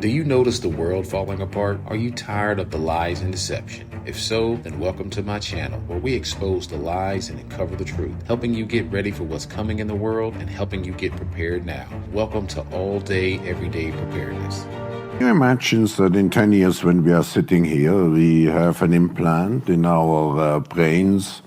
Do you notice the world falling apart? Are you tired of the lies and deception? If so, then welcome to my channel, where we expose the lies and uncover the truth, helping you get ready for what's coming in the world and helping you get prepared now. Welcome to All Day, Everyday Preparedness. Can you imagine that in 10 years when we are sitting here, we have an implant in our brains,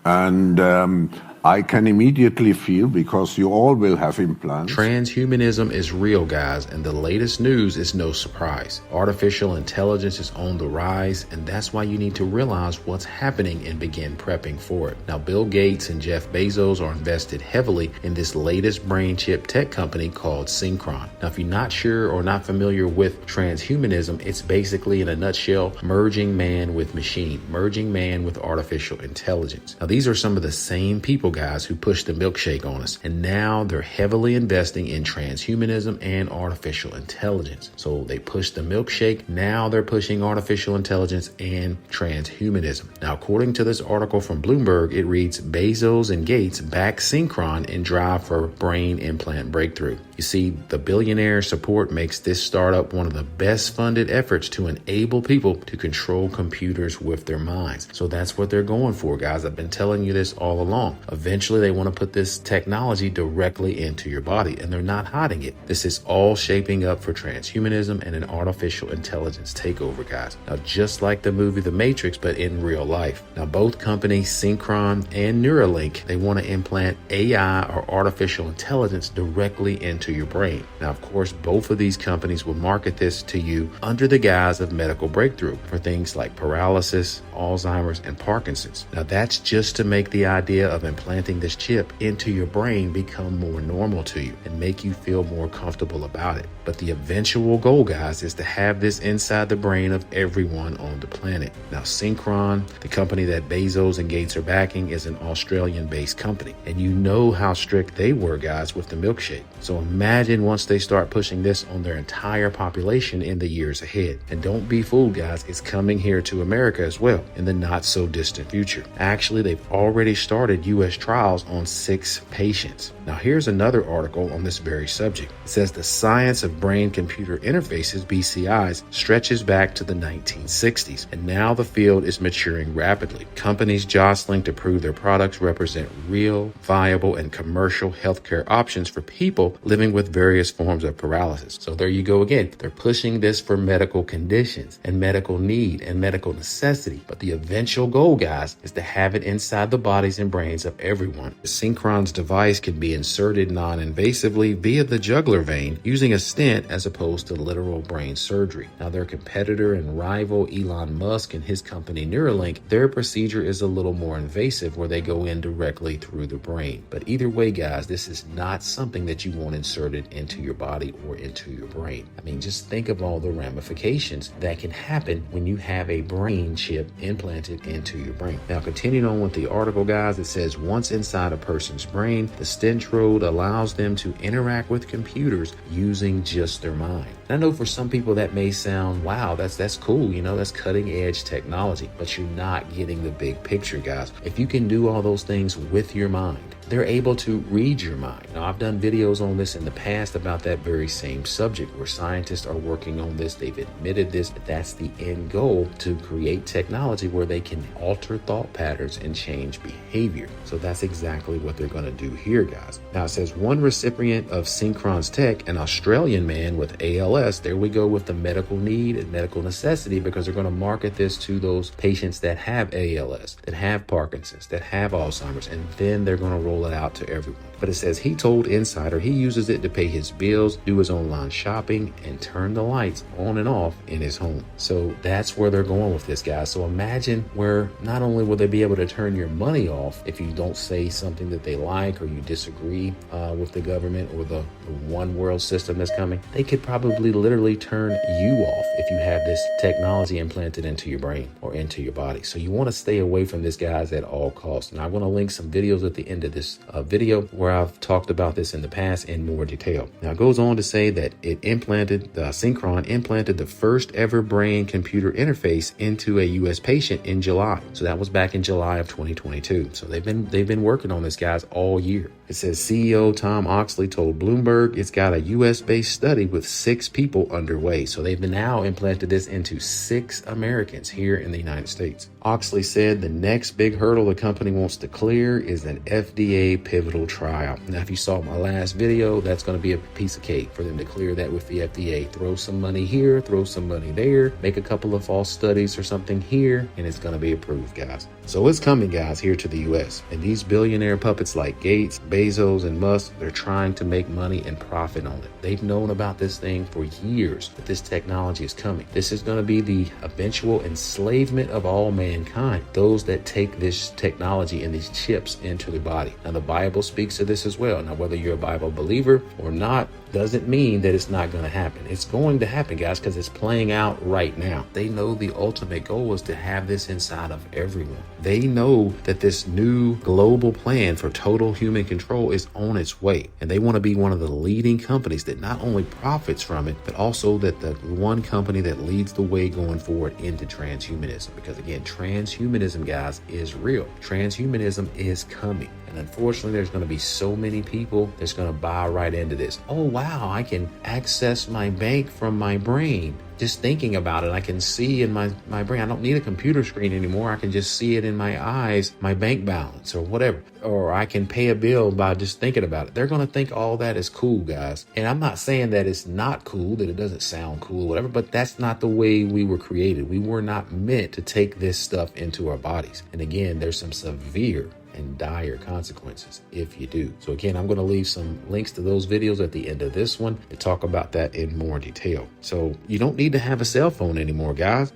and I can immediately feel, because you all will have implants. Transhumanism is real, guys, and the latest news is no surprise. Artificial intelligence is on the rise, and that's why you need to realize what's happening and begin prepping for it. Now, Bill Gates and Jeff Bezos are invested heavily in this latest brain chip tech company called Synchron. Now, if you're not sure or not familiar with transhumanism, it's basically, in a nutshell, merging man with machine, merging man with artificial intelligence. Now, these are some of the same people, guys, who pushed the milkshake on us, and now they're heavily investing in transhumanism and artificial intelligence. So they pushed the milkshake, now they're pushing artificial intelligence and transhumanism. Now, according to this article from Bloomberg, it reads, Bezos and Gates back Synchron in drive for brain implant breakthrough. You see, the billionaire support makes this startup one of the best funded efforts to enable people to control computers with their minds. So that's what they're going for, guys. I've been telling you this all along. Eventually, they want to put this technology directly into your body, and they're not hiding it. This is all shaping up for transhumanism and an artificial intelligence takeover, guys. Now, just like the movie The Matrix, but in real life. Now, both companies, Synchron and Neuralink, they want to implant AI or artificial intelligence directly into your brain. Now, of course, both of these companies will market this to you under the guise of medical breakthrough for things like paralysis, Alzheimer's, and Parkinson's. Now, that's just to make the idea of implanting this chip into your brain become more normal to you and make you feel more comfortable about it. But the eventual goal, guys, is to have this inside the brain of everyone on the planet. Now, Synchron, the company that Bezos and Gates are backing, is an Australian-based company. And you know how strict they were, guys, with the milkshake. So imagine once they start pushing this on their entire population in the years ahead. And don't be fooled, guys, it's coming here to America as well in the not so distant future. Actually, they've already started U.S. trials on 6 patients. Now, here's another article on this very subject. It says the science of brain-computer interfaces, BCIs, stretches back to the 1960s, and now the field is maturing rapidly. Companies jostling to prove their products represent real, viable, and commercial healthcare options for people living with various forms of paralysis. So there you go again. They're pushing this for medical conditions and medical need and medical necessity. But the eventual goal, guys, is to have it inside the bodies and brains of everyone. The Synchron's device can be inserted non-invasively via the jugular vein using a stent as opposed to literal brain surgery. Now, their competitor and rival Elon Musk and his company Neuralink, their procedure is a little more invasive, where they go in directly through the brain. But either way, guys, this is not something that you want inserted into your body or into your brain. I mean, just think of all the ramifications that can happen when you have a brain chip implanted into your brain. Now, continuing on with the article, guys, it says once inside a person's brain, the stentrode allows them to interact with computers using just their mind. And I know for some people that may sound, wow, that's cool, you know, that's cutting edge technology, but you're not getting the big picture, guys. If you can do all those things with your mind, they're able to read your mind. Now, I've done videos on this in the past about that very same subject, where scientists are working on this. They've admitted this, but that's the end goal, to create technology where they can alter thought patterns and change behavior. So that's exactly what they're going to do here, guys. Now, it says one recipient of Synchron's tech, an Australian man with ALS. There we go with the medical need and medical necessity, because they're going to market this to those patients that have ALS, that have Parkinson's, that have Alzheimer's, and then they're going to roll it out to everyone. But it says he told Insider he uses it to pay his bills, do his online shopping, and turn the lights on and off in his home. So that's where they're going with this, guys. So imagine where not only will they be able to turn your money off if you don't say something that they like or you disagree with the government or the one world system that's coming, they could probably literally turn you off if you have this technology implanted into your brain or into your body. So you want to stay away from this, guys, at all costs. And I'm going to link some videos at the end of this video where I've talked about this in the past in more detail. Now, it goes on to say that Synchron implanted the first ever brain computer interface into a U.S. patient in July. So that was back in July of 2022. So they've been working on this, guys, all year. It says CEO Tom Oxley told Bloomberg it's got a US-based study with 6 people underway. So they've now implanted this into 6 Americans here in the United States. Oxley said the next big hurdle the company wants to clear is an FDA pivotal trial. Now, if you saw my last video, that's going to be a piece of cake for them to clear that with the FDA. Throw some money here, throw some money there, make a couple of false studies or something here, and it's going to be approved, guys. So it's coming, guys, here to the US. And these billionaire puppets like Gates, Bezos, and Musk, they're trying to make money and profit on it. They've known about this thing for years, that this technology is coming. This is going to be the eventual enslavement of all mankind, those that take this technology and these chips into the body. Now, the Bible speaks to this as well. Now, whether you're a Bible believer or not, doesn't mean that it's not going to happen. It's going to happen, guys, because it's playing out right now. They know the ultimate goal is to have this inside of everyone. They know that this new global plan for total human control is on its way. And they want to be one of the leading companies that not only profits from it, but also that the one company that leads the way going forward into transhumanism. Because again, transhumanism, guys, is real. Transhumanism is coming. And unfortunately, there's going to be so many people that's going to buy right into this. Oh, wow, I can access my bank from my brain. Just thinking about it, I can see in my brain. I don't need a computer screen anymore. I can just see it in my eyes, my bank balance or whatever. Or I can pay a bill by just thinking about it. They're going to think all that is cool, guys. And I'm not saying that it's not cool, that it doesn't sound cool, whatever, but that's not the way we were created. We were not meant to take this stuff into our bodies. And again, there's some severe and dire consequences if you do. So again, I'm going to leave some links to those videos at the end of this one to talk about that in more detail. So you don't need to have a cell phone anymore, guys.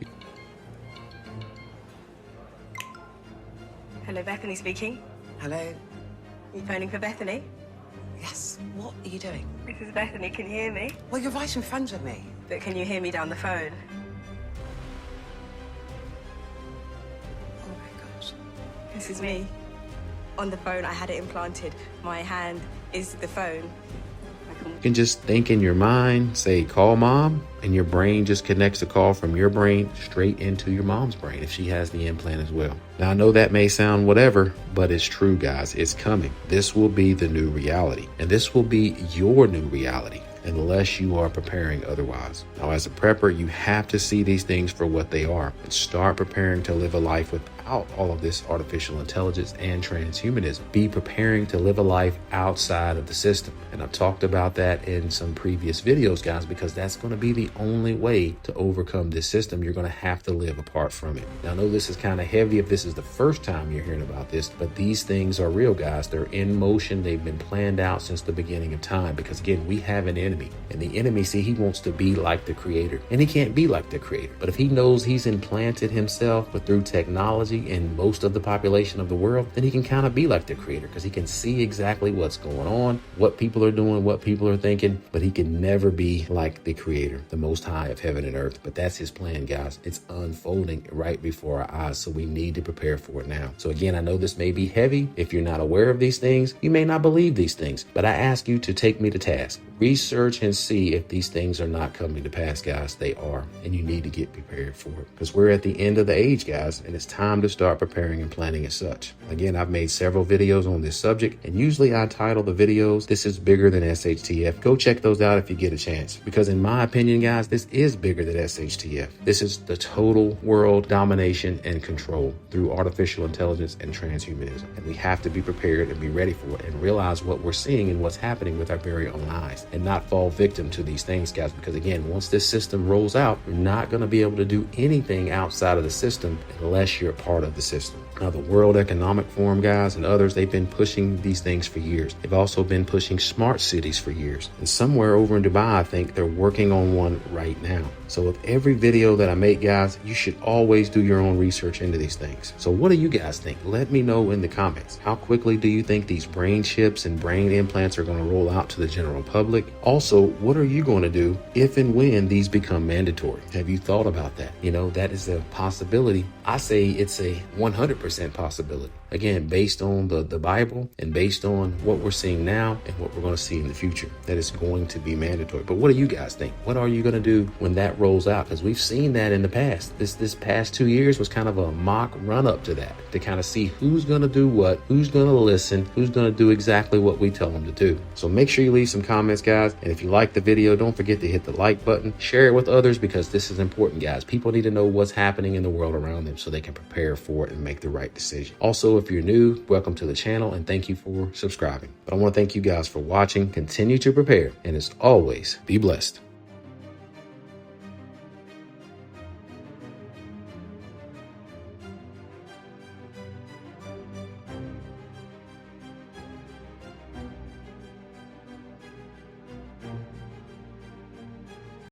Hello, Bethany speaking. Hello? You phoning for Bethany? Yes, what are you doing? This is Bethany, can you hear me? Well, you're right in front of me. But can you hear me down the phone? Oh my gosh. This is me. On the phone, I had it implanted. My hand is the phone. You can just think in your mind, say, call mom, and your brain just connects the call from your brain straight into your mom's brain if she has the implant as well. Now, I know that may sound whatever, but it's true, guys. It's coming. This will be the new reality, and this will be your new reality unless you are preparing otherwise. Now, as a prepper, you have to see these things for what they are and start preparing to live a life without all of this artificial intelligence and transhumanism. Be preparing to live a life outside of the system. And I've talked about that in some previous videos, guys, because that's going to be the only way to overcome this system. You're going to have to live apart from it. Now, I know this is kind of heavy if this is the first time you're hearing about this, but these things are real, guys. They're in motion. They've been planned out since the beginning of time because, again, we have an enemy. And the enemy, see, he wants to be like the creator. And he can't be like the creator. But if he knows he's implanted himself through technology in most of the population of the world, then he can kind of be like the creator because he can see exactly what's going on, what people are doing, what people are thinking, but he can never be like the creator, the most high of heaven and earth. But that's his plan, guys. It's unfolding right before our eyes. So we need to prepare for it now. So again, I know this may be heavy. If you're not aware of these things, you may not believe these things, but I ask you to take me to task. Research and see if these things are not coming to pass, guys. They are, and you need to get prepared for it because we're at the end of the age, guys, and it's time to start preparing and planning as such. Again, I've made several videos on this subject, and usually I title the videos, "This is bigger than SHTF." Go check those out if you get a chance, because in my opinion, guys, this is bigger than SHTF. This is the total world domination and control through artificial intelligence and transhumanism, and we have to be prepared and be ready for it and realize what we're seeing and what's happening with our very own eyes. And not fall victim to these things, guys, because again, once this system rolls out, you're not going to be able to do anything outside of the system unless you're a part of the system. Now, the World Economic Forum, guys, and others, they've been pushing these things for years. They've also been pushing smart cities for years. And somewhere over in Dubai, I think they're working on one right now. So with every video that I make, guys, you should always do your own research into these things. So what do you guys think? Let me know in the comments. How quickly do you think these brain chips and brain implants are going to roll out to the general public? Also, what are you going to do if and when these become mandatory? Have you thought about that? You know, that is a possibility. I say it's a 100% possibility. again, based on the Bible and based on what we're seeing now and what we're going to see in the future, that it's going to be mandatory. But what do you guys think? What are you going to do when that rolls out? Because we've seen that in the past. This past 2 years was kind of a mock run up to that, to kind of see who's going to do what, who's going to listen, who's going to do exactly what we tell them to do. So make sure you leave some comments, guys. And if you like the video, don't forget to hit the like button, share it with others, because this is important, guys. People need to know what's happening in the world around them so they can prepare for it and make the right decision. Also, if you're new, welcome to the channel and thank you for subscribing. But I want to thank you guys for watching. Continue to prepare, and as always, be blessed.